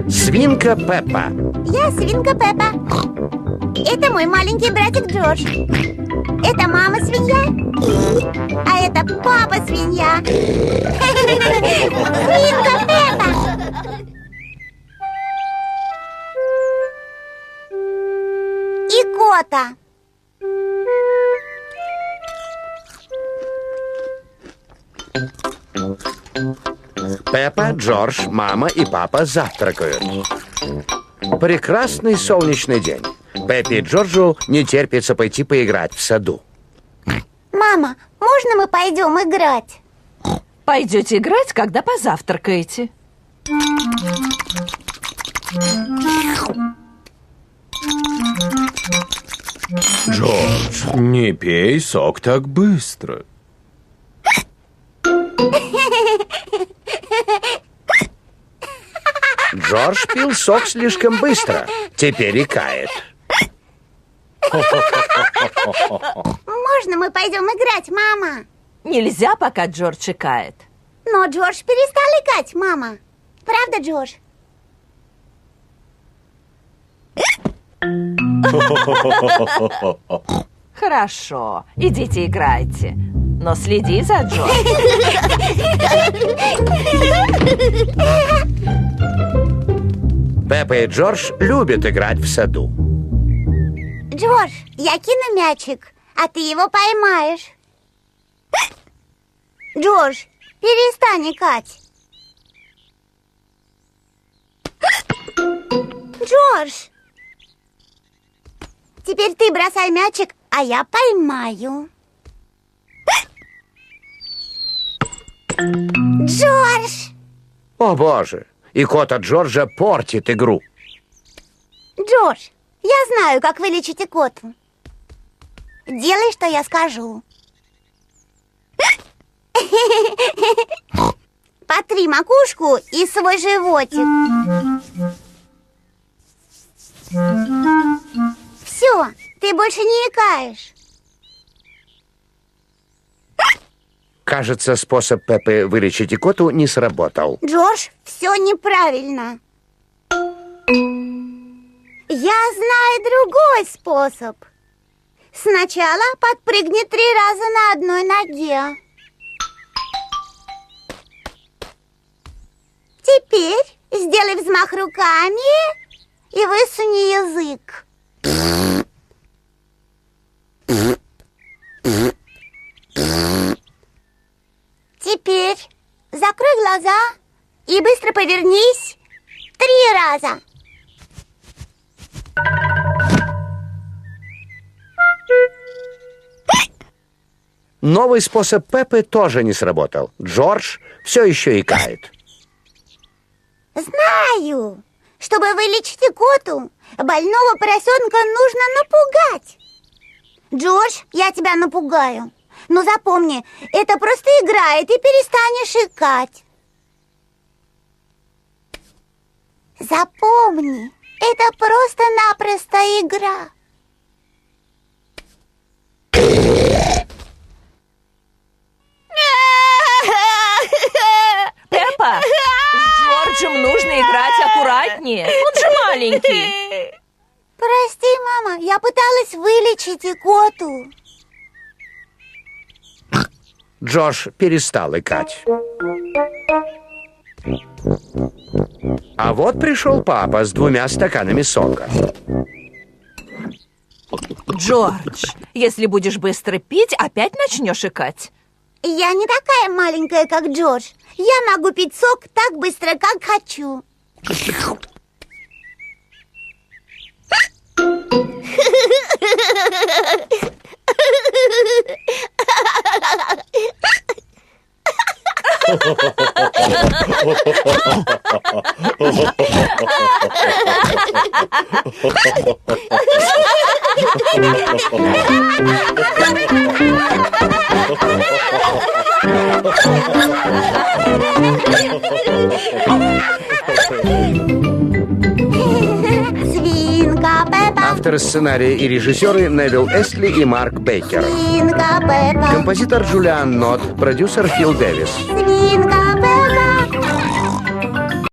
Свинка Пеппа. Я свинка Пеппа. Это мой маленький братик Джордж. Это мама свинья. А это папа свинья. Свинка Пеппа. И кота. Пеппа, Джордж, мама и папа завтракают. Прекрасный солнечный день. Пеппе и Джорджу не терпится пойти поиграть в саду. Мама, можно мы пойдем играть? Пойдете играть, когда позавтракаете. Джордж, не пей сок так быстро. Джордж пил сок слишком быстро. Теперь икает. Можно мы пойдем играть, мама? Нельзя, пока Джордж икает. Но Джордж перестал икать, мама. Правда, Джордж? Хорошо, идите играйте. Но следи за Джорджем. Пеппа и Джордж любят играть в саду. Джордж, я кину мячик, а ты его поймаешь. Джордж, перестань икать. Джордж, теперь ты бросай мячик, а я поймаю. Джордж! О, боже! И кот от Джорджа портит игру. Джордж, я знаю, как вылечить икоту. Делай, что я скажу. Потри макушку и свой животик. Все, ты больше не икаешь. Кажется, способ Пеппы вылечить икоту не сработал. Джордж, все неправильно. Я знаю другой способ. Сначала подпрыгни 3 раза на одной ноге. Теперь сделай взмах руками и высуни язык. Теперь закрой глаза и быстро повернись 3 раза. Новый способ Пеппы тоже не сработал. Джордж все еще икает. Знаю. Чтобы вылечить икоту, больного поросенка нужно напугать. Джордж, я тебя напугаю. Но запомни, это просто игра, и ты перестанешь икать. Запомни, это просто-напросто игра. Пеппа, с Джорджем нужно играть аккуратнее. Он же маленький. Прости, мама, я пыталась вылечить икоту. Джордж перестал икать. А вот пришел папа с 2 стаканами сока. Джордж, если будешь быстро пить, опять начнешь икать. Я не такая маленькая, как Джордж. Я могу пить сок так быстро, как хочу. Свинка Пеппа. Авторы сценария и режиссеры Невил Эстли и Марк Бейкер. Свинка Пеппа. Композитор Джулиан Нот, продюсер Фил Дэвис.